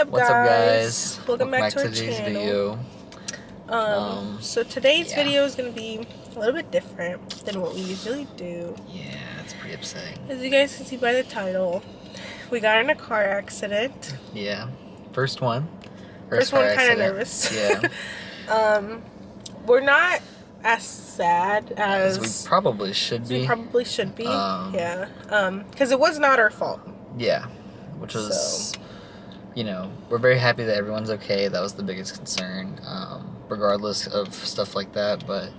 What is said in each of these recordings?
What's up, guys? Welcome back to our today's channel. video. So today's video is going to be a little bit different than what we usually do. Yeah, it's pretty upsetting. As you guys can see by the title, we got in a car accident. Yeah. First one. First one, kind of nervous. Yeah. We're not as sad as we probably should be. Yeah. Because it was not our fault. Yeah. Which was, we're very happy that everyone's okay. That was the biggest concern, regardless of stuff like that. But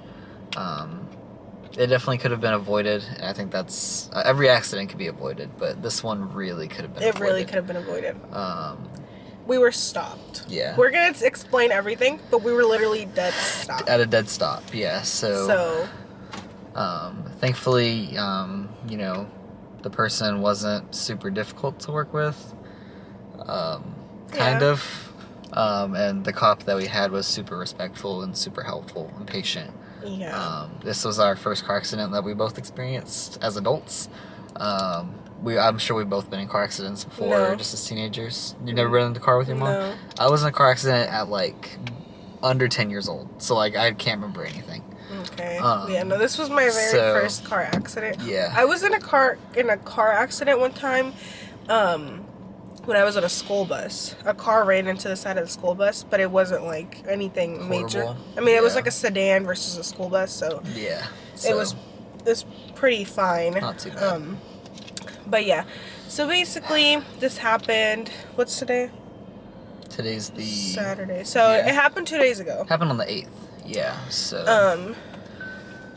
it definitely could have been avoided. And I think that's every accident could be avoided, but this one really could have been avoided. It really could have been avoided. We were stopped. Yeah. We're going to explain everything, but we were literally dead stop. At a dead stop, yeah. So thankfully, the person wasn't super difficult to work with. Kind of. And the cop that we had was super respectful and super helpful and patient. Yeah. This was our first car accident that we both experienced as adults. I'm sure we've both been in car accidents before, just as teenagers. You've never been in the car with your mom? No. I was in a car accident at under 10 years old, so I can't remember anything. Okay. This was my very first car accident. Yeah. I was in a car accident one time, when I was on a school bus. A car ran into the side of the school bus, but it wasn't anything major. I mean, it was like a sedan versus a school bus, so yeah. It was pretty fine. Not too bad. But yeah, so basically this happened. What's today? Today's the Saturday. So it happened 2 days ago. Happened on the 8th. Yeah. So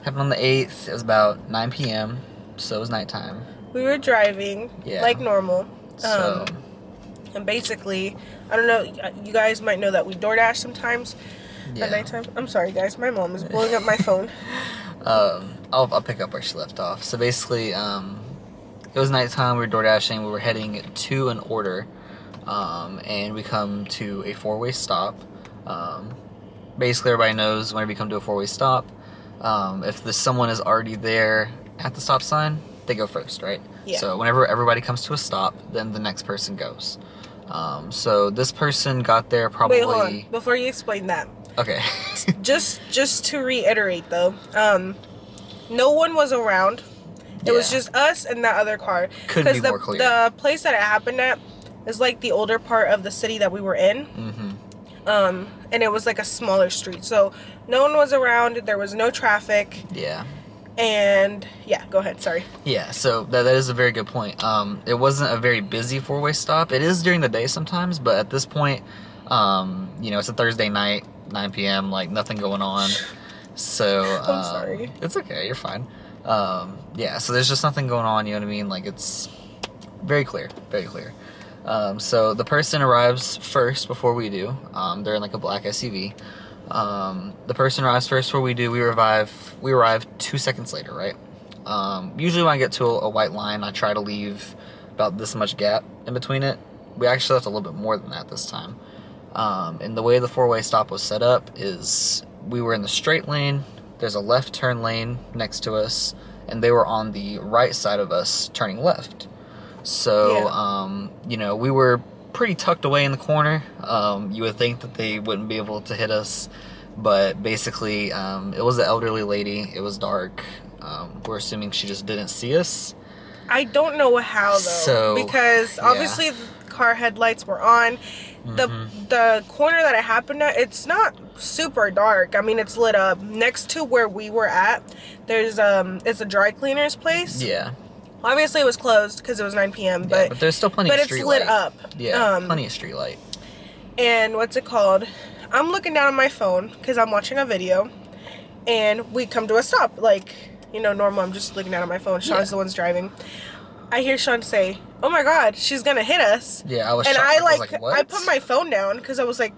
happened on the 8th. It was about 9 p.m. So it was nighttime. We were driving like normal. And basically, I don't know, you guys might know that we DoorDash sometimes at nighttime. I'm sorry, guys. My mom is blowing up my phone. I'll pick up where she left off. So basically, it was nighttime. We were DoorDashing. We were heading to an order, and we come to a four-way stop. Basically, everybody knows whenever you come to a four-way stop, if someone is already there at the stop sign, they go first, right? Yeah. So whenever everybody comes to a stop, then the next person goes. So this person got there probably... Wait, hold on. Before you explain that. Okay. just to reiterate, though, no one was around. It was just us and that other car. Couldn't be more clear. The place that it happened at is the older part of the city that we were in. Mm-hmm. And it was a smaller street. So no one was around. There was no traffic. Yeah. And yeah, go ahead. Sorry. Yeah, so that is a very good point. It wasn't a very busy four-way stop. It is during the day sometimes, but at this point, it's a Thursday night, 9 p.m., nothing going on. So I'm sorry. It's okay. You're fine. Yeah, so there's just nothing going on, you know what I mean? It's very clear, very clear. So the person arrives first before we do. They're in a black SUV. The person arrives first before we do. We arrive 2 seconds later, right? Usually when I get to a white line, I try to leave about this much gap in between it. We actually left a little bit more than that this time. And the way the four-way stop was set up is we were in the straight lane. There's a left turn lane next to us, and they were on the right side of us turning left. So, we were pretty tucked away in the corner. You would think that they wouldn't be able to hit us, but basically, it was an elderly lady. It was dark. We're assuming she just didn't see us. I don't know how, though, because obviously the car headlights were on. The corner that it happened at, it's not super dark. I mean, it's lit up. Next to where we were at, there's it's a dry cleaner's place. Yeah. Obviously, it was closed because it was 9 p.m. But there's still plenty of street light. But it's lit up. Yeah, plenty of street light. And what's it called? I'm looking down on my phone because I'm watching a video, and we come to a stop. Normal, I'm just looking down on my phone. Sean's the one's driving. I hear Sean say, "Oh my God, she's gonna hit us!" Yeah, I was. And shocked. What? I put my phone down because I was I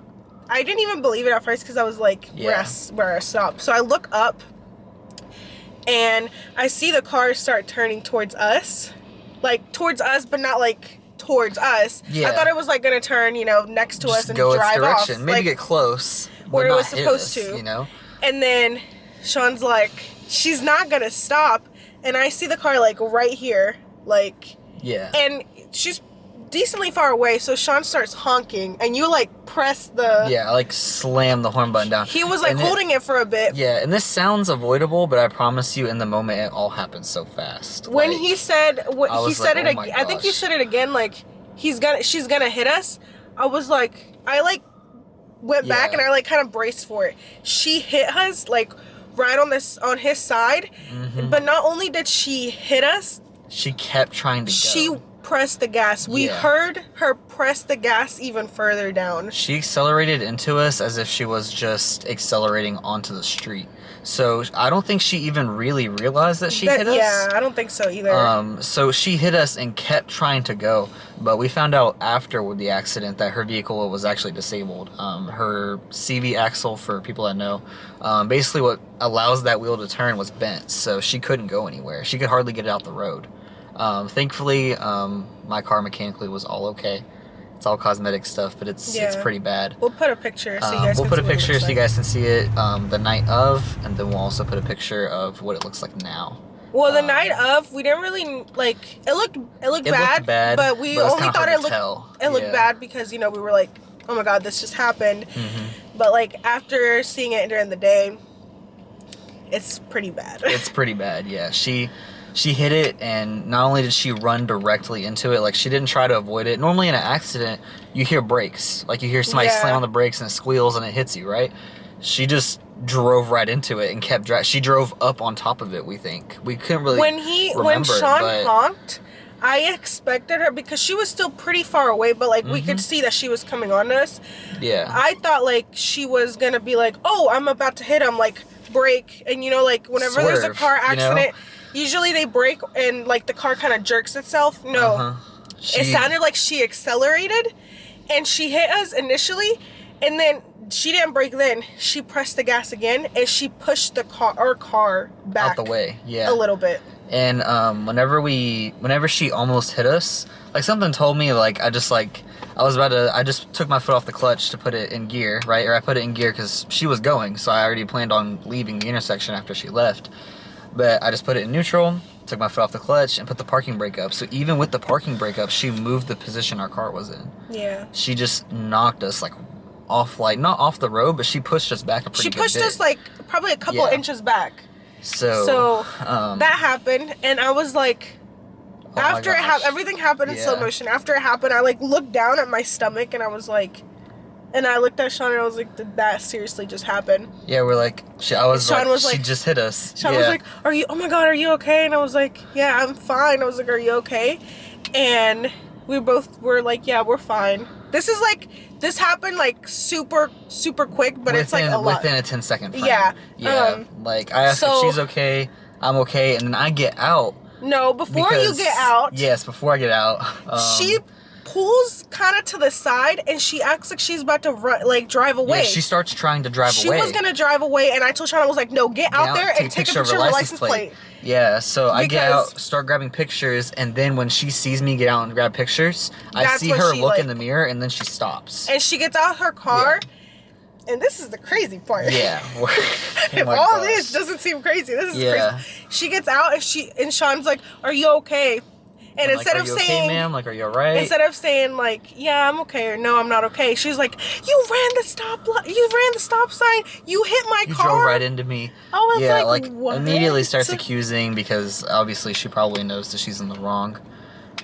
didn't even believe it at first because I was we're stopped. So I look up, and I see the car start turning towards us, towards us, but not towards us. Yeah. I thought it was gonna turn, next to us and go drive its direction. off. Maybe get close. Where it was supposed to. And then Sean's she's not gonna stop, and I see the car right here, yeah. And she's decently far away, so Sean starts honking, and you like press the... Yeah, I like slam the horn button down. He was like holding it for a bit. Yeah, and this sounds avoidable, but I promise you, in the moment, it all happens so fast. When like, he said it again, I think you gosh. said it again, like she's gonna hit us. I was like, I like went back and I like kind of braced for it. She hit us like right on his side, but not only did she hit us, she kept trying to go. She pressed the gas. We heard her press the gas even further down. She accelerated into us as if she was just accelerating onto the street. So I don't think she even really realized that she hit us. Yeah, I don't think so either. So she hit us and kept trying to go, but we found out after the accident that her vehicle was actually disabled. Her CV axle, for people that know, basically what allows that wheel to turn was bent, so she couldn't go anywhere. She could hardly get out the road. Thankfully, my car mechanically was all okay. It's all cosmetic stuff, but it's pretty bad. We'll put a picture so you guys we'll can put see a what it picture looks so you like. guys can see it the night of, and then we'll also put a picture of what it looks like now. Well, the night of, we didn't really like it. Looked bad, but we only thought it looked bad because we were like, oh my god, this just happened. But like after seeing it during the day, it's pretty bad. It's pretty bad. Yeah, she hit it, and not only did she run directly into it, like she didn't try to avoid it. Normally in an accident, you hear brakes. Like you hear somebody slam on the brakes and it squeals and it hits you, right? She just drove right into it and kept driving. She drove up on top of it, we think. We couldn't really when Sean honked, I expected her, because she was still pretty far away, but like we could see that she was coming on us. Yeah. I thought like she was gonna be like, oh, I'm about to hit him, like brake. And like whenever there's a car accident, usually they brake and like the car kind of jerks itself. No, it sounded like she accelerated and she hit us initially, and then she didn't brake. Then she pressed the gas again and she pushed our car back out the way. Yeah, a little bit. And whenever she almost hit us, like something told me, like I just took my foot off the clutch to put it in gear, right? Or I put it in gear because she was going, so I already planned on leaving the intersection after she left. But I just put it in neutral, took my foot off the clutch, and put the parking brake up. So even with the parking brake up, she moved the position our car was in. Yeah. She just knocked us like off, like not off the road, but she pushed us back a pretty good bit. She pushed us like probably a couple inches back. So that happened, and I was like, after it happened, everything happened in slow motion. After it happened, I like looked down at my stomach, and I was like, and I looked at Sean, and I was like, did that seriously just happen? Yeah, we're like, she just hit us. Sean was like, oh my god, are you okay? And I was like, yeah, I'm fine. I was like, are you okay? And we both were like, yeah, we're fine. This happened like super, super quick, but it's like a lot. Within a 10-second frame. Yeah. Like I asked if she's okay, I'm okay, and then I get out. No, before you get out. Yes, before I get out. She pulls kind of to the side, and she acts like she's about to drive away. Yeah, she starts trying to drive away. She was gonna drive away, and I told Sean, I was like, no, get out there and take a picture of her license plate. Yeah, so I get out, start grabbing pictures, and then when she sees me get out and grab pictures, I see her look in the mirror, and then she stops. And she gets out her car, and this is the crazy part. Yeah. If all this doesn't seem crazy, this is crazy. She gets out, and Sean's like, are you okay? And instead of saying, okay, ma'am? Like, are you alright? Instead of saying like, yeah, I'm okay, or no, I'm not okay, she's like, you ran the stop sign, you hit my car. You drove right into me. I was like, what? Immediately starts accusing, because obviously she probably knows that she's in the wrong.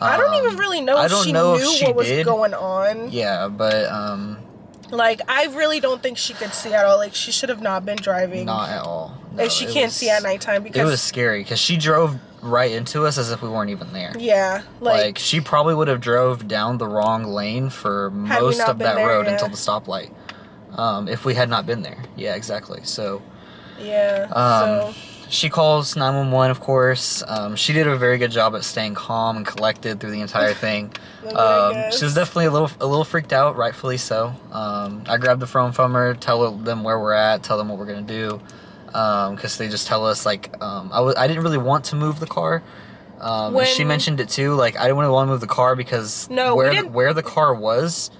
I don't even really know if she knew what was going on. Yeah, but like, I really don't think she could see at all. Like, she should have not been driving. Not at all. No, and she can't see at nighttime because it was scary, because she drove right into us as if we weren't even there. Yeah, like she probably would have drove down the wrong lane for most of that road until the stoplight, if we had not been there. Yeah, exactly. So she calls 911, of course. She did a very good job at staying calm and collected through the entire thing. She was definitely a little freaked out, rightfully so. I grabbed the phone from her, tell them where we're at, tell them what we're gonna do. Because they just tell us, like, I didn't really want to move the car. She mentioned it too, like, I didn't really want to move the car because where the car was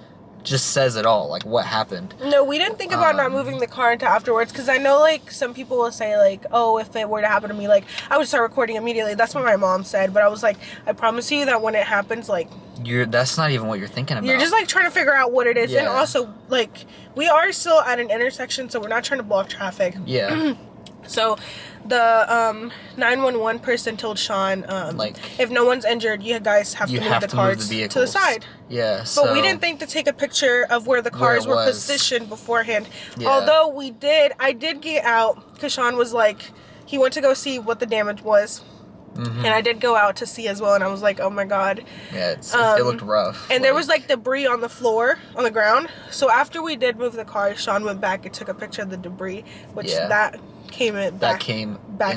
just says it all, like what happened. No, we didn't think about not moving the car until afterwards, because I know like some people will say like, oh, if it were to happen to me, like I would start recording immediately. That's what my mom said, but I was like, I promise you that when it happens, like That's not even what you're thinking about. You're just like trying to figure out what it is. Yeah. And also, like, we are still at an intersection, so we're not trying to block traffic. Yeah. So the 911 person told Sean, like, if no one's injured, you guys have to move the cars to the side. Yeah. So, but we didn't think to take a picture of where the cars were positioned beforehand. Yeah. Although I did get out because Sean was like, he went to go see what the damage was. And I did go out to see as well, and I was like, oh my god. Yeah, it looked rough. And there was like debris on the floor, on the ground. So after we did move the car, Sean went back and took a picture of the debris, which that came back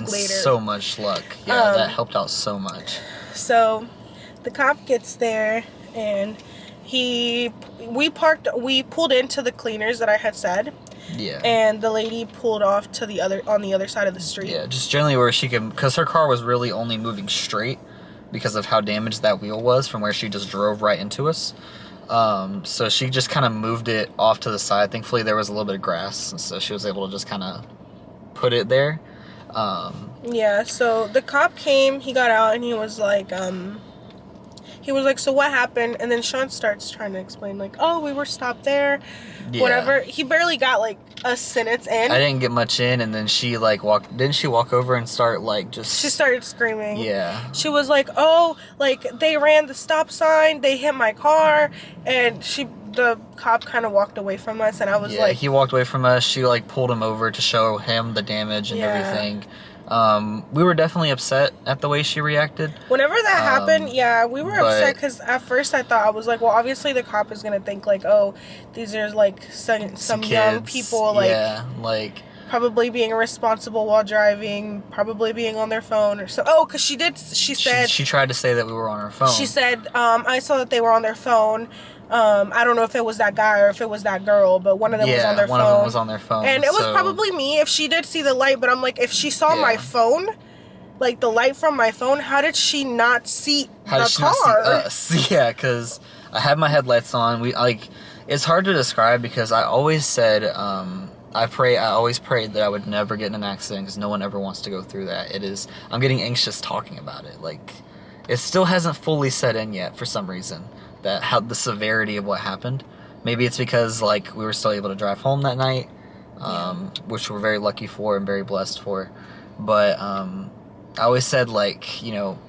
later. So much luck. Yeah, that helped out so much. So the cop gets there, and we pulled into the cleaners that I had said. Yeah. And the lady pulled off on the other side of the street. Yeah, just generally where she could, because her car was really only moving straight because of how damaged that wheel was from where she just drove right into us. So she just kind of moved it off to the side. Thankfully, there was a little bit of grass, and so she was able to just kind of put it there. Yeah, so the cop came, he got out, and he was like, so what happened? And then Sean starts trying to explain, like, oh, we were stopped there, whatever. He barely got, like, a sentence in. I didn't get much in, and then she, like, didn't she walk over and start, like, just... She started screaming. Yeah. She was like, oh, like, they ran the stop sign, they hit my car, and the cop kind of walked away from us, and I was like... he walked away from us. She, like, pulled him over to show him the damage and everything. We were definitely upset at the way she reacted. Whenever that happened, we were upset because at first I was like, well, obviously the cop is going to think like, oh, these are like some young people, like probably being irresponsible while driving, probably being on their phone or so. Oh, because she said... She tried to say that we were on our phone. She said, I saw that they were on their phone. I don't know if it was that guy or if it was that girl, but one of them was on their phone. One of them was on their phone. And it was probably me if she did see the light, but I'm like, if she saw my phone, like the light from my phone, how did she not see the car? Not see us? Yeah, because I had my headlights on. It's hard to describe because I always said, I always prayed that I would never get in an accident because no one ever wants to go through that. I'm getting anxious talking about it. Like, it still hasn't fully set in yet for some reason. The severity of what happened. Maybe it's because like we were still able to drive home that night, which we're very lucky for and very blessed for. But I always said, like, you know,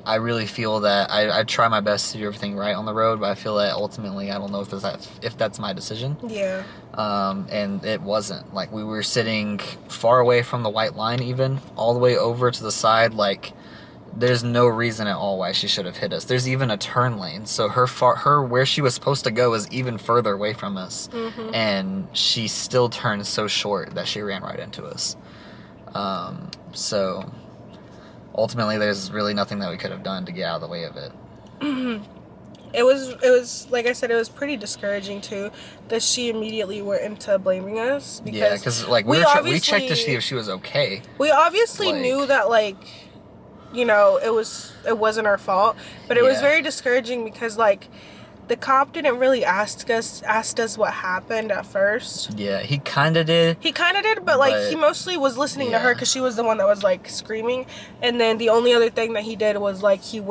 I really feel that I try my best to do everything right on the road, but I feel that ultimately I don't know if that's my decision. Yeah. And it wasn't. Like, we were sitting far away from the white line, even all the way over to the side, like. There's no reason at all why she should have hit us. There's even a turn lane, so her where she was supposed to go is even further away from us, and she still turned so short that she ran right into us. So ultimately, there's really nothing that we could have done to get out of the way of it. It was like I said, it was pretty discouraging too that she immediately went into blaming us. Because like we checked to see if she was okay. We obviously knew that, like, you know, it wasn't our fault, but it was very discouraging because like the cop didn't really asked us what happened at first. Yeah, he kind of did. But like he mostly was listening to her because she was the one that was like screaming. And then the only other thing that he did was like he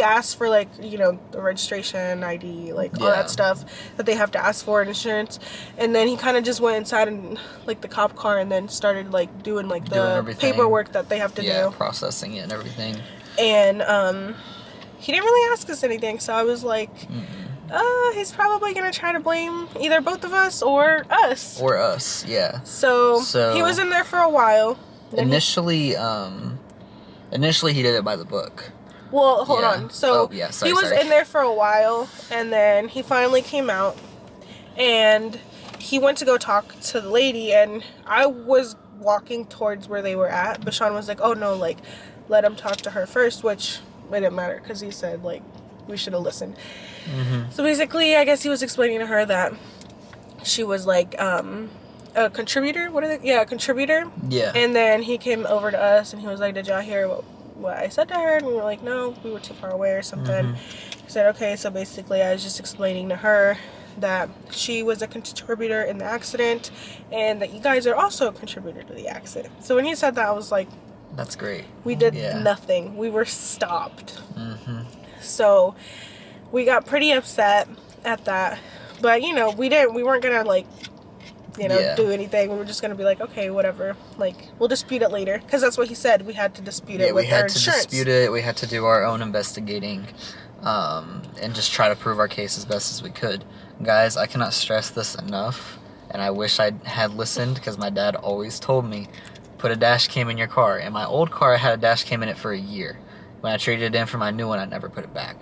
asked for, like, you know, the registration, ID, like all that stuff that they have to ask for in insurance. And then he kind of just went inside and like the cop car and then started like doing the paperwork that they have to do. Yeah, processing it and everything. And he didn't really ask us anything, so I was like, he's probably going to try to blame either both of us or us. Or us, yeah. So he was in there for a while. Initially, he did it by the book. Well, hold on. So he was in there for a while, and then he finally came out, and he went to go talk to the lady, and I was walking towards where they were at, but Sean was like, oh no, like, let him talk to her first, which... it didn't matter because he said, like, we should have listened. So basically, I guess he was explaining to her that she was like a contributor. A contributor. Yeah. And then he came over to us and he was like, did y'all hear what I said to her? And we were like, no, we were too far away or something. He said, okay. So basically, I was just explaining to her that she was a contributor in the accident and that you guys are also a contributor to the accident. So when he said that, I was like, that's great. We did nothing. We were stopped. So we got pretty upset at that. But, you know, we weren't going to, like, you know, do anything. We were just going to be like, okay, whatever. Like, we'll dispute it later. Because that's what he said. We had to dispute it with our insurance. We had to dispute it. We had to do our own investigating and just try to prove our case as best as we could. Guys, I cannot stress this enough. And I wish I had listened because my dad always told me, put a dash cam in your car. And my old car, I had a dash cam in it for a year. When I traded it in for my new one, I never put it back.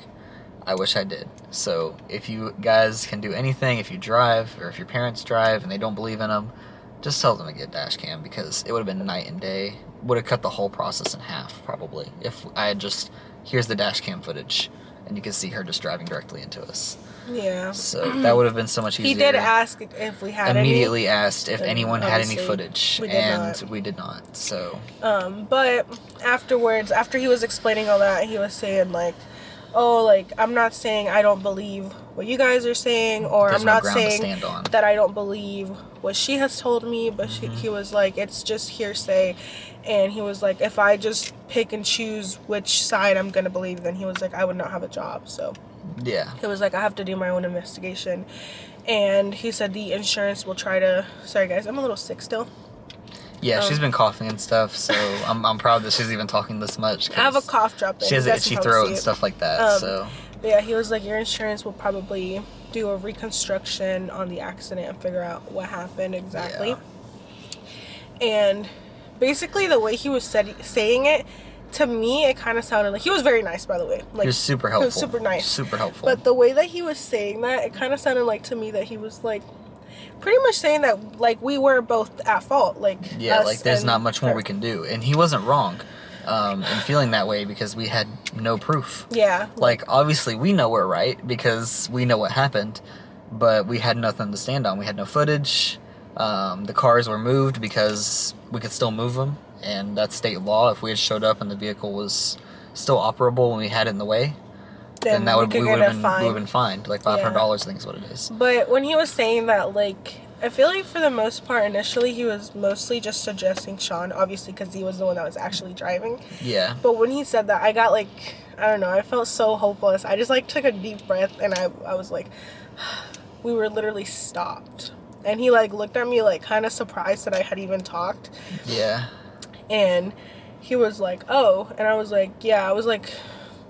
I wish I did. So if you guys can do anything, if you drive or if your parents drive and they don't believe in them, just tell them to get a dash cam, because it would have been night and day. Would have cut the whole process in half probably if I had just, here's the dash cam footage and you can see her just driving directly into us. Yeah. So that would have been so much easier. He did ask if we had immediately any. asked if anyone had any footage, we did not. So but afterwards, after he was explaining all that, he was saying like, oh, like, I'm not saying I don't believe what you guys are saying, or I'm not saying that I don't believe what she has told me, but he was like, it's just hearsay. And he was like, if I just pick and choose which side I'm gonna believe, then he was like, I would not have a job. So yeah, he was like, I have to do my own investigation. And he said the insurance will try to, sorry guys, I'm a little sick still. Yeah, she's been coughing and stuff, so I'm proud that she's even talking this much. I have a cough drop in. She has an itchy throat and stuff like that, so. But yeah, he was like, your insurance will probably do a reconstruction on the accident and figure out what happened exactly. Yeah. And basically the way he was saying it, to me, it kind of sounded like, he was very nice, by the way. Like, he was super helpful. He was super nice. Super helpful. But the way that he was saying that, it kind of sounded like to me that he was like, pretty much saying that, like, we were both at fault, like, yeah, like, there's not much more we can do. And he wasn't wrong in feeling that way, because we had no proof. Yeah. Like, obviously, we know we're right, because we know what happened, but we had nothing to stand on. We had no footage. The cars were moved because we could still move them, and that's state law. If we had showed up and the vehicle was still operable when we had it in the way, then that we would have been fined, like $500, I think is what it is. But when he was saying that, like, I feel like for the most part, initially, he was mostly just suggesting Sean, obviously, because he was the one that was actually driving. Yeah. But when he said that, I got, like, I don't know, I felt so hopeless. I just, like, took a deep breath, and I was like, we were literally stopped. And he, like, looked at me, like, kind of surprised that I had even talked. Yeah. And he was like, oh. And I was like, yeah. I was like,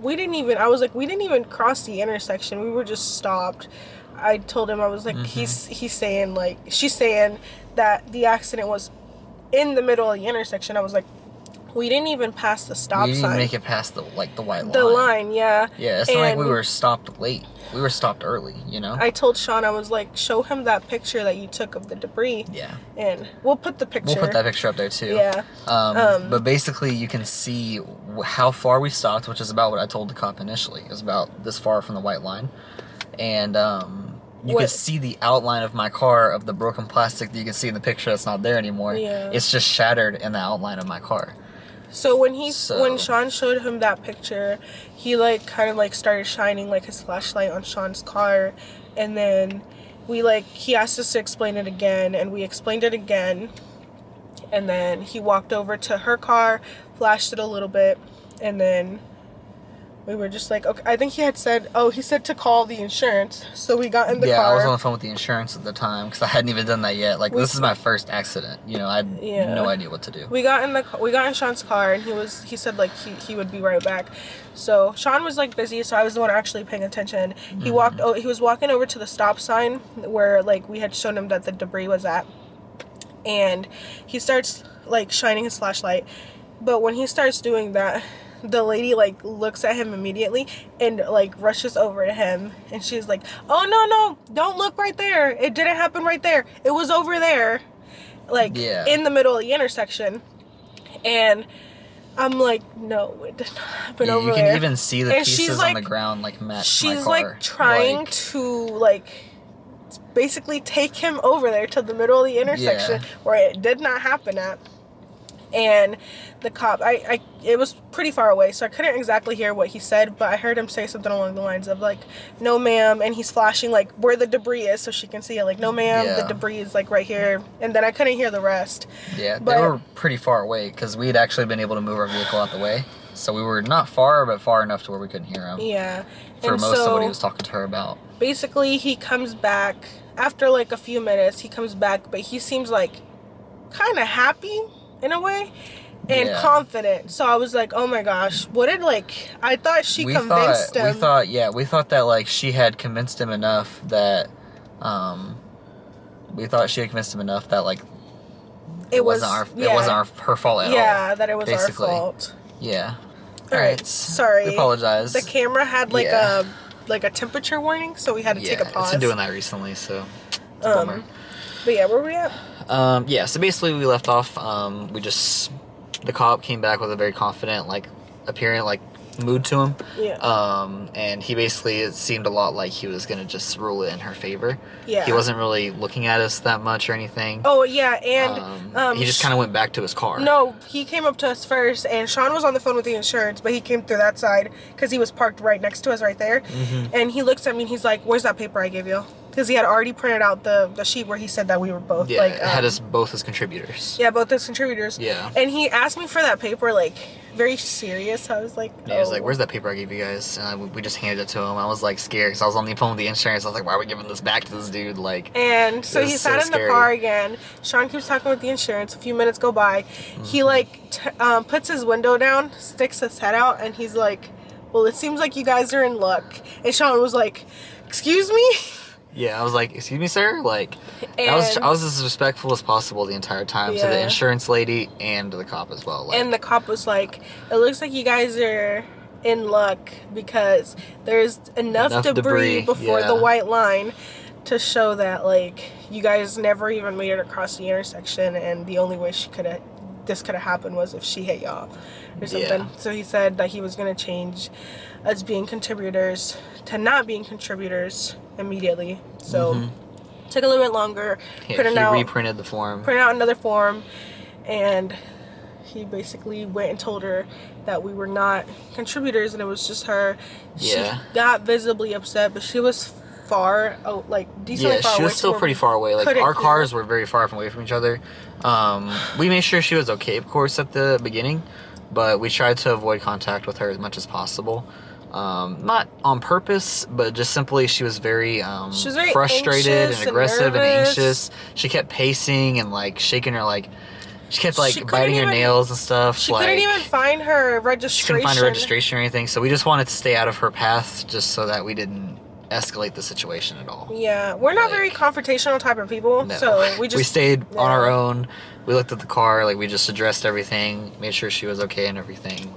we didn't even cross the intersection. We were just stopped. I told him, I was like, he's saying, like, she's saying that the accident was in the middle of the intersection. I was like, we didn't even pass the stop sign. We didn't make it past the white line. The line, yeah. Yeah, it's not like we were stopped late. We were stopped early, you know? I told Sean, I was like, show him that picture that you took of the debris. Yeah. And we'll put the picture. We'll put that picture up there, too. Yeah. But basically, you can see how far we stopped, which is about what I told the cop initially. It was about this far from the white line. And you can see the outline of my car, of the broken plastic that you can see in the picture that's not there anymore. Yeah. It's just shattered in the outline of my car. So when Sean showed him that picture, he, like, kind of, like, started shining, like, his flashlight on Sean's car, and then he asked us to explain it again, and we explained it again, and then he walked over to her car, flashed it a little bit, and then we were just like, okay, I think he said to call the insurance. So we got in the car. Yeah, I was on the phone with the insurance at the time because I hadn't even done that yet. Like, this is my first accident. You know, I had no idea what to do. We got in Sean's car, and he said like he would be right back. So Sean was like busy, so I was the one actually paying attention. He was walking over to the stop sign where, like, we had shown him that the debris was at, and he starts, like, shining his flashlight. But when he starts doing that, the lady, like, looks at him immediately and, like, rushes over to him, and she's like, oh, no, don't look right there, it didn't happen right there, it was over there, like, in the middle of the intersection. And I'm like, no, it did not happen over there. You can even see the pieces on the ground, like, match my car. She's, like, trying to, like, basically take him over there to the middle of the intersection where it did not happen at. And the cop, it was pretty far away, so I couldn't exactly hear what he said, but I heard him say something along the lines of, like, no ma'am, and he's flashing, like, where the debris is so she can see it, like, no ma'am, the debris is, like, right here, and then I couldn't hear the rest. Yeah, they were pretty far away, because we had actually been able to move our vehicle out the way, So we were not far, but far enough to where we couldn't hear him. Yeah. For most of what he was talking to her about. Basically, he comes back after like a few minutes. He comes back, but he seems like kind of happy in a way and confident. So I was like, oh my gosh, what did I thought she convinced him. We thought that like she had convinced him enough that like it wasn't her fault at all. Yeah, that it was basically. our fault. Yeah. All right. Sorry. We apologize. The camera had a temperature warning, so we had to take a pause. It's been doing that recently, so it's a bummer. But yeah, where were we at? So basically we left off, the cop came back with a very confident, appearing, mood to him. Yeah. And he basically, it seemed a lot like he was gonna just rule it in her favor. Yeah. He wasn't really looking at us that much or anything. Oh, yeah, and, he just kind of went back to his car. No, he came up to us first, and Sean was on the phone with the insurance, but he came through that side, because he was parked right next to us right there. Mm-hmm. And he looks at me, and he's like, where's that paper I gave you? Because he had already printed out the sheet where he said that we were both, it had us both as contributors. Yeah, both as contributors. Yeah. And he asked me for that paper, very serious. I was like, yeah, he was like, where's that paper I gave you guys? And we just handed it to him. I was scared because I was on the phone with the insurance. I was like, why are we giving this back to this dude? And so he sat in the car again. Sean keeps talking with the insurance. A few minutes go by. Mm-hmm. He puts his window down, sticks his head out, and he's like, well, it seems like you guys are in luck. And Sean was like, excuse me? Yeah, I was like, excuse me, sir? I was as respectful as possible the entire time to the insurance lady and to the cop as well. And the cop was like, it looks like you guys are in luck because there's enough debris before the white line to show that, you guys never even made it across the intersection, and the only way this could have happened was if she hit y'all or something. Yeah. So he said that he was going to change us being contributors to not being contributors immediately. So took a little bit longer. He reprinted the form. Printed out another form, and he basically went and told her that we were not contributors and it was just her. Yeah. She got visibly upset, but she was far, decently far away. Yeah, she was still pretty far away. Our cars were very far away from each other. We made sure she was okay, of course, at the beginning, but we tried to avoid contact with her as much as possible. Not on purpose, but just simply she was very frustrated and aggressive and anxious. She kept pacing and shaking her she kept biting her nails and stuff. She couldn't even find her registration. She couldn't find her registration or anything, so we just wanted to stay out of her path just so that we didn't escalate the situation at all. Yeah, we're not very confrontational type of people, no. So we stayed on our own. We looked at the car, we just addressed everything, made sure she was okay and everything,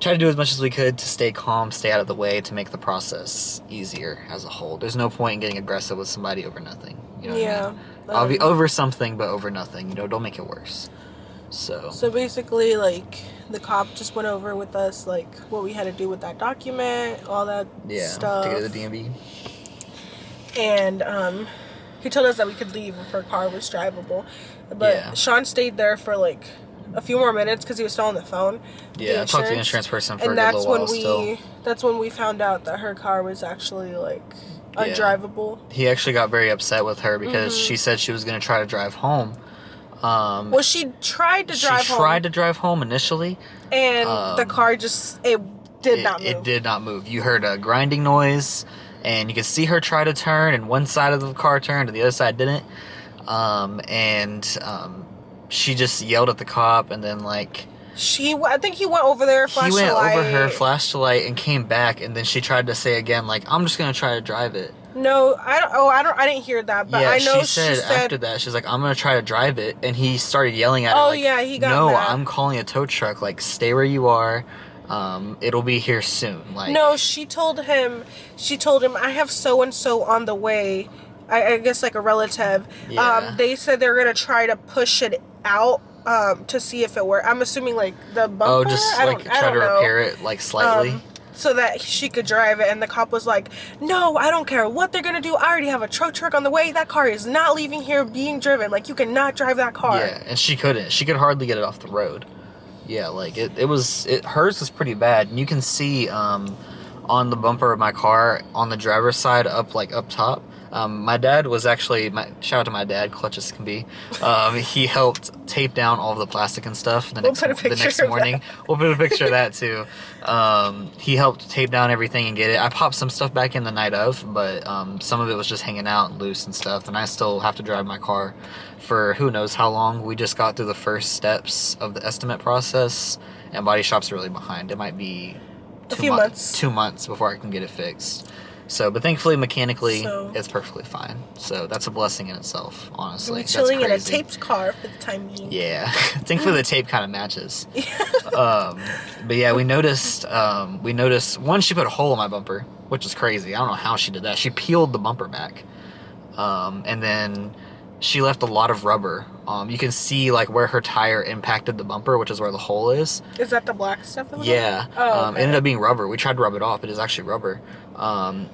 tried to do as much as we could to stay calm, stay out of the way, to make the process easier as a whole. There's no point in getting aggressive with somebody over nothing. You know what I mean? I'll be over something, but over nothing. Don't make it worse. So basically, the cop just went over with us, what we had to do with that document, all that stuff. To get to the DMV. And he told us that we could leave if her car was drivable. But Sean stayed there for a few more minutes because he was still on the phone. Yeah, I talked to the insurance person for a little while still. That's when we found out that her car was actually undrivable. He actually got very upset with her because she said she was going to try to drive home. She tried to drive home. She tried to drive home initially. And the car just, it did not move. It did not move. You heard a grinding noise, and you could see her try to turn, and one side of the car turned, and the other side didn't. She just yelled at the cop, and then I think he went over there, flashed the light. He went over her, flashed the light, and came back, and then she tried to say again, I'm just gonna try to drive it. No, I didn't hear that, but I know she said after that, she's like, I'm gonna try to drive it, and he started yelling at her. Oh yeah, he got no, mad. I'm calling a tow truck. Stay where you are. It'll be here soon. No, she told him, I have so and so on the way. I guess a relative. Yeah. They said they're gonna try to push it out to see if it worked. I'm assuming the bumper. Oh, just try to repair it slightly. So that she could drive it, and the cop was like, no, I don't care what they're gonna do. I already have a tow truck on the way. That car is not leaving here being driven. You cannot drive that car. Yeah, and she couldn't. She could hardly get it off the road. Yeah, hers was pretty bad. And you can see on the bumper of my car, on the driver's side up top, My dad was actually, shout out to my dad, clutch as can be. He helped tape down all of the plastic and stuff the next morning. We'll put a picture of that too. He helped tape down everything and get it. I popped some stuff back in the night of, but some of it was just hanging out and loose and stuff. And I still have to drive my car for who knows how long. We just got through the first steps of the estimate process, and body shop's really behind. It might be a few months. 2 months before I can get it fixed. So, but thankfully, mechanically, it's perfectly fine. So that's a blessing in itself, honestly. We're chilling in a taped car for the time being. Yeah, thankfully the tape kind of matches. But yeah, we noticed. One, she put a hole in my bumper, which is crazy. I don't know how she did that. She peeled the bumper back, and then she left a lot of rubber. You can see like where her tire impacted the bumper, which is where the hole is. Is that the black stuff? Yeah. Oh, okay. It ended up being rubber. We tried to rub it off. It is actually rubber.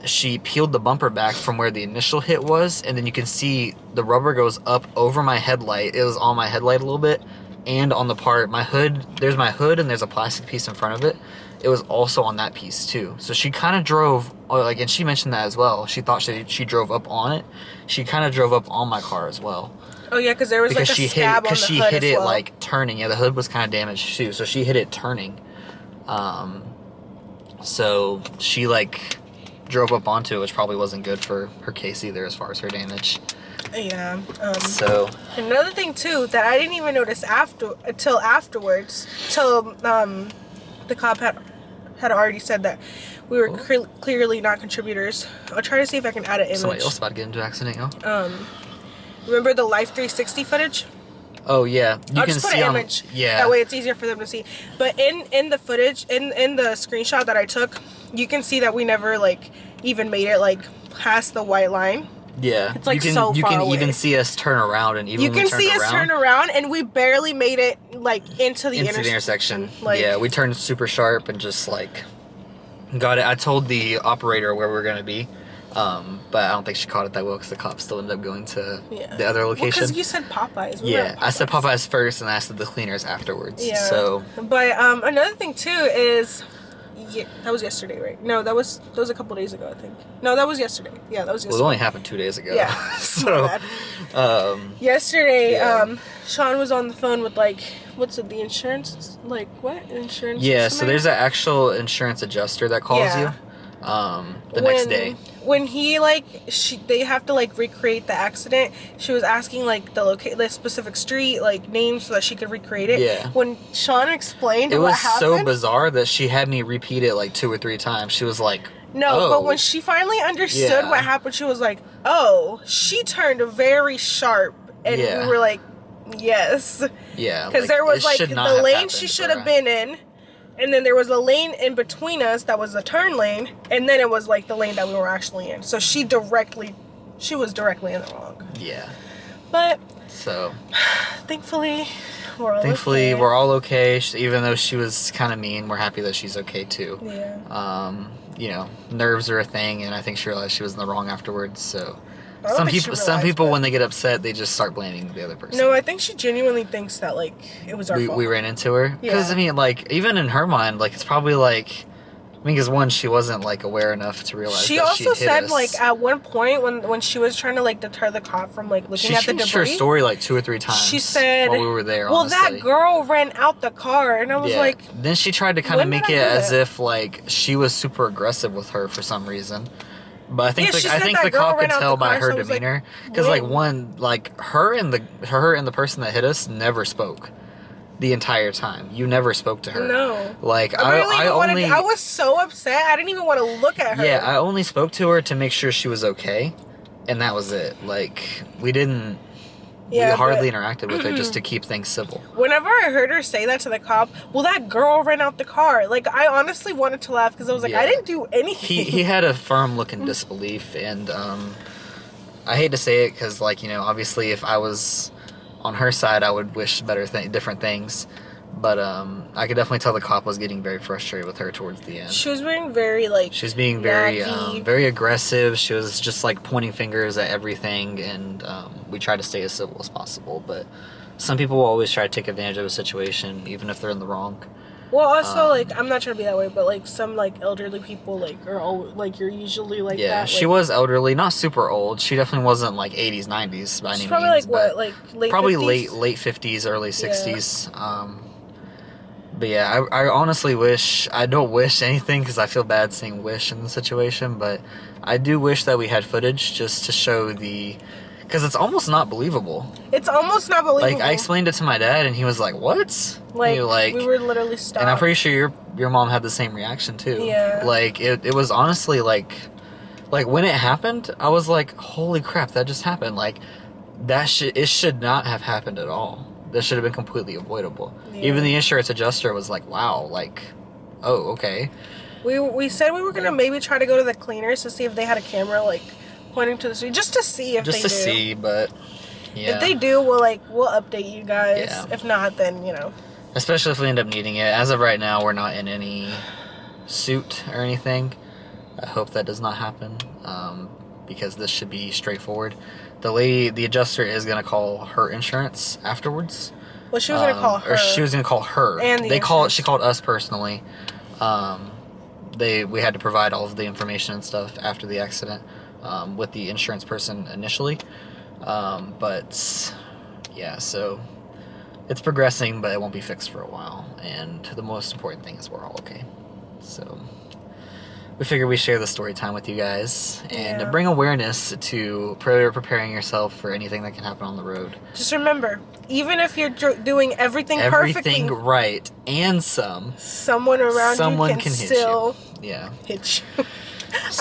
She peeled the bumper back from where the initial hit was, and then you can see the rubber goes up over my headlight. It was on my headlight a little bit, and on the part, my hood. There's my hood, and there's a plastic piece in front of it. It was also on that piece too. So she kind of drove, and she mentioned that as well. She thought she drove up on it. She kind of drove up on my car as well. Oh yeah, because there was like a scab on the hood. Because she hit it like turning. Yeah, the hood was kind of damaged too, so she hit it turning. So she like drove up onto it, which probably wasn't good for her case either, as far as her damage. Yeah. So another thing too that I didn't even notice till afterwards, till the cop had already said that we were clearly not contributors. I'll try to see if I can add an image. Somebody else about to get into an accident, yo. Remember the Life 360 footage? Oh yeah, I'll just put an image. Yeah. That way it's easier for them to see. But in the footage, in the screenshot that I took, you can see that we never like even made it like past the white line. Yeah, it's like you can, so you far can away. even see us turn around, and even you can see us turn around, and we barely made it like into the intersection. Like, yeah, we turned super sharp and just like got it. I told the operator where we were gonna be, but I don't think she caught it that well because the cops still ended up going to the other location. Because you said Popeyes. I said Popeyes first, and I said the cleaners afterwards. Yeah. So, but another thing too is. Yeah, that was yesterday, right? No, that was a couple days ago, I think. No, that was yesterday. Yeah, that was yesterday. Well, it only happened 2 days ago. Yeah. So, yesterday, Sean was on the phone with like, what's it? The insurance? Like what insurance? Yeah, so there's an actual insurance adjuster that calls you. Next day. When he they have to like recreate the accident. She was asking like the specific street like name so that she could recreate it. Yeah. When Sean explained it what was happened, so bizarre that she had me repeat it like 2 or 3 times. She was like, no, but when she finally understood what happened, she was like, oh, she turned very sharp, and we were like, yes. Yeah. Because there was like the lane she should have been in. And then there was a lane in between us that was a turn lane, and then it was like the lane that we were actually in. So she was directly in the wrong. Yeah. But so thankfully we're all okay. Even though she was kind of mean, we're happy that she's okay too. Yeah. Nerves are a thing, and I think she realized she was in the wrong afterwards. So some people when they get upset, they just start blaming the other person. No, I think she genuinely thinks that like it was our fault. We ran into her because I mean, like even in her mind, like it's probably like. I mean, because one, she wasn't like aware enough to realize. She also said like at one point when she was trying to like deter the cop from like looking at the debris. She changed her story like 2 or 3 times. She said while we were there. Well, honestly. that girl ran out the car, and I was like. Then she tried to kind of make it as if like she was super aggressive with her for some reason. But I think the cop could tell by her demeanor because like one like her and the person that hit us never spoke. The entire time, you never spoke to her. No, like I was so upset. I didn't even want to look at her. Yeah, I only spoke to her to make sure she was okay, and that was it. Like we didn't. Yeah, we hardly interacted with her just to keep things civil. Whenever I heard her say that to the cop, well, that girl ran out the car. Like I honestly wanted to laugh because I was like, I didn't do anything. He had a firm look in disbelief, and I hate to say it because like obviously if I was on her side, I would wish different things, but I could definitely tell the cop was getting very frustrated with her towards the end. She was being very like. She was being very aggressive. She was just like pointing fingers at everything, and we tried to stay as civil as possible. But some people will always try to take advantage of a situation, even if they're in the wrong. Well, also, like, I'm not trying to be that way, but, like, some, like, elderly people, like, are all, like, you're usually like that. Yeah, she was elderly, not super old. She definitely wasn't, like, 80s, 90s by any means. Probably, like, what, like, late probably 50s? late 50s, early 60s. Yeah. But yeah, I honestly wish, I don't wish anything because I feel bad saying wish in the situation, but I do wish that we had footage just to show because it's almost not believable. It's almost not believable. Like, I explained it to my dad, and he was like, what? Like, we were literally stopped. And I'm pretty sure your mom had the same reaction, too. Yeah. Like, it was honestly, like, when it happened, I was like, holy crap, that just happened. Like, it should not have happened at all. This should have been completely avoidable. Yeah. Even the insurance adjuster was like, wow, like, oh, okay. We said we were going to maybe try to go to the cleaners to see if they had a camera, like, pointing to the street, just to see if they do. Just to see, but, yeah. If they do, we'll update you guys. Yeah. If not, then, you know. Especially if we end up needing it. As of right now, we're not in any suit or anything. I hope that does not happen, because this should be straightforward. The adjuster is going to call her insurance afterwards. Well, she was going to call her. Or she was going to call her. And she called us personally. We had to provide all of the information and stuff after the accident with the insurance person initially. But yeah, so it's progressing, but it won't be fixed for a while. And the most important thing is we're all okay. So we figured we share the story time with you guys and bring awareness to preparing yourself for anything that can happen on the road. Just remember, even if you're doing everything perfectly right and someone around you can still hit you.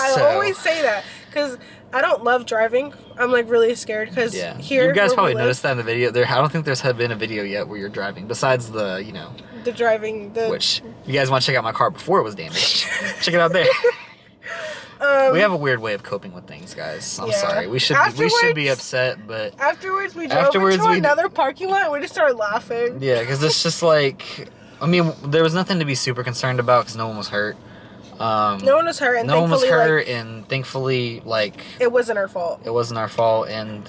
I always say that because I don't love driving. I'm like really scared because here you guys probably noticed that in the video. I don't think there's been a video yet where you're driving besides the driving, which you guys want to check out my car before it was damaged. Check it out there. We have a weird way of coping with things, guys. I'm sorry. We should be upset, but afterwards we drove into another parking lot and we just started laughing. Yeah, because it's just like, I mean, there was nothing to be super concerned about because no one was hurt. No one was hurt, and thankfully, like, it wasn't our fault. It wasn't our fault, and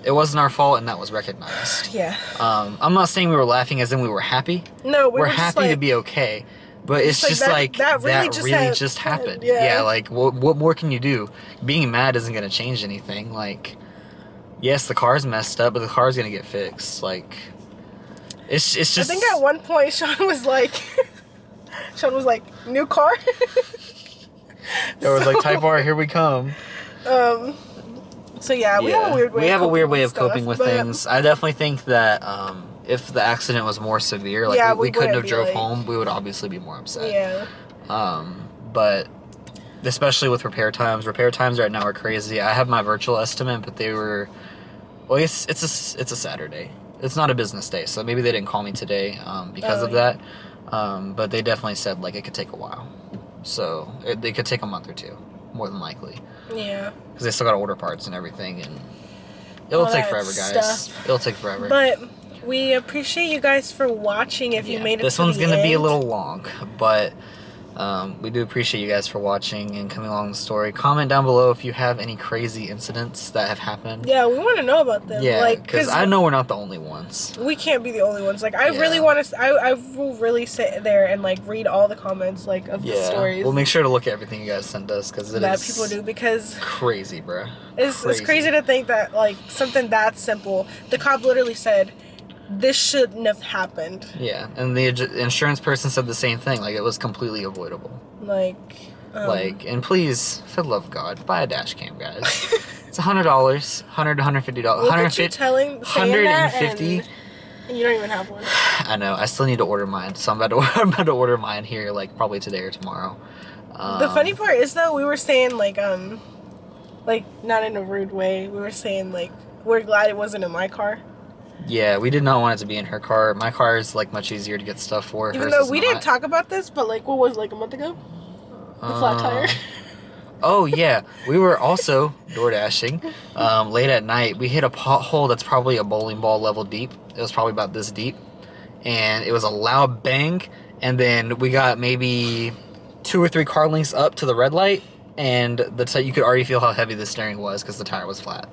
that was recognized. Yeah. I'm not saying we were laughing as in we were happy. No, we're happy to be okay, but it's just that really just happened. Yeah. Like, what more can you do? Being mad isn't gonna change anything. Like, yes, the car's messed up, but the car's gonna get fixed. Like, it's just. I think at one point Sean was like, new car. There was like Type R, here we come. So yeah, we have a weird way of coping with things. I definitely think that if the accident was more severe, like we couldn't have drove home, we would obviously be more upset. Yeah. But especially with repair times right now are crazy. I have my virtual estimate, but they were, well, it's a Saturday. It's not a business day, so maybe they didn't call me today because of that. But they definitely said like it could take a while. So they could take a month or two, more than likely. Yeah. Because they still got to order parts and everything, and it'll take forever, guys. It'll take forever. But we appreciate you guys for watching. If you made it, this one's gonna be a little long, but we do appreciate you guys for watching and coming along the story. Comment down below if you have any crazy incidents that have happened. Yeah, we want to know about them. Yeah, because I know we're not the only ones. We can't be the only ones. Like, I really want to. I will really sit there and like read all the comments like of the stories. We'll make sure to look at everything you guys send us because that people do because crazy, bruh. It's crazy to think that like something that simple. The cop literally said, this shouldn't have happened. Yeah, and the insurance person said the same thing. Like, it was completely avoidable. And please, for the love of God, buy a dash cam, guys. It's $100, $100, $150. Look at you saying that $150. And you don't even have one. I know. I still need to order mine, so I'm about to order mine here, like probably today or tomorrow. The funny part is though, we were saying like not in a rude way. We were saying like we're glad it wasn't in my car. Yeah, we did not want it to be in her car. My car is like much easier to get stuff for. Even though we didn't talk about this, but like what was it, like a month ago? The flat tire. Oh yeah, we were also door dashing late at night. We hit a pothole that's probably a bowling ball level deep. It was probably about this deep, and it was a loud bang. And then we got maybe 2 or 3 car lengths up to the red light, and you could already feel how heavy the steering was because the tire was flat.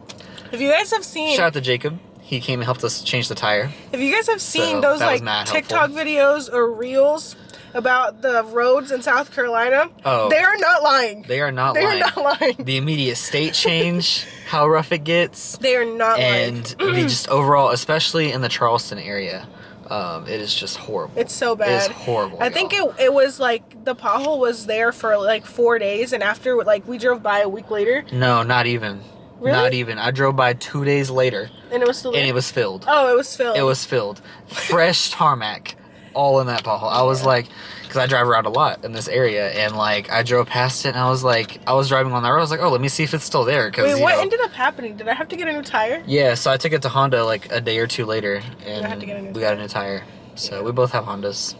If you guys have seen, shout out to Jacob. He came and helped us change the tire. If you guys have seen those like TikTok videos or reels about the roads in South Carolina. Oh. They are not lying. They are not They lying. are not lying. The immediate state change, how rough it gets. They are not lying. And the just overall, especially in the Charleston area, it is just horrible. It's so bad. It is horrible. I think it was like the pothole was there for like 4 days, and after like we drove by a week later. No, not even. Really? Not even. I drove by 2 days later. And it was still there? And it was filled. Oh, it was filled. It was filled. Fresh tarmac. All in that pothole. I was like, because I drive around a lot in this area, and like I drove past it, and I was like, I was driving on that road. I was like, oh, let me see if it's still there. Wait, what ended up happening? Did I have to get a new tire? Yeah, so I took it to Honda like a day or two later, and I had to get a new we got a new tire. So we both have Hondas.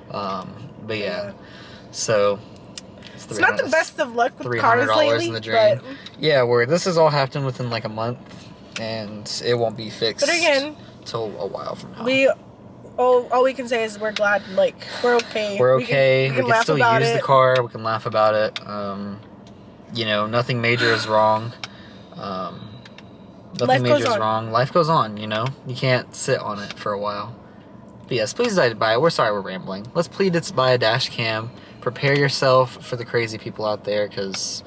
But yeah, so it's not the best of luck with cars $300 lately, in the drain. but Yeah, where this has all happened within like a month, and it won't be fixed. But again, till a while from now. All we can say is we're glad, like, we're okay. We're okay. We can still use it. the car. We can laugh about it. You know, nothing major is wrong. Nothing major is wrong. Life goes on, you know? You can't sit on it for a while. But yes, please buy it. We're sorry we're rambling. Let's plead to buy a dash cam. Prepare yourself for the crazy people out there, because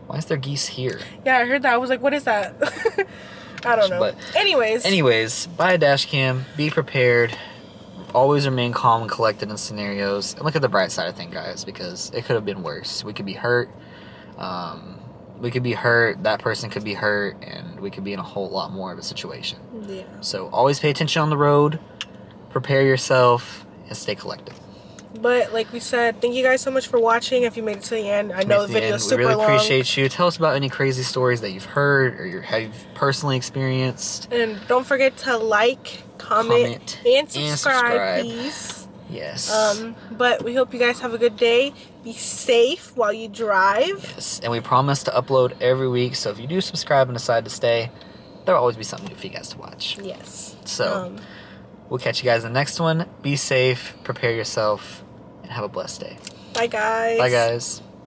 why is there geese here? Yeah, I heard that. I was like, what is that? I don't know. But anyways, buy a dash cam. Be prepared. Always remain calm and collected in scenarios. And look at the bright side of things, guys, because it could have been worse. We could be hurt. We could be hurt. That person could be hurt. And we could be in a whole lot more of a situation. Yeah. So always pay attention on the road. Prepare yourself. And stay collected. But like we said, thank you guys so much for watching. If you made it to the end, I know the video is super long. We really appreciate you. Tell us about any crazy stories that you've heard or have personally experienced. And don't forget to like, comment and subscribe, please. Yes. But we hope you guys have a good day. Be safe while you drive. Yes. And we promise to upload every week. So if you do subscribe and decide to stay, there'll always be something new for you guys to watch. Yes. So we'll catch you guys in the next one. Be safe. Prepare yourself. And have a blessed day. Bye, guys. Bye, guys.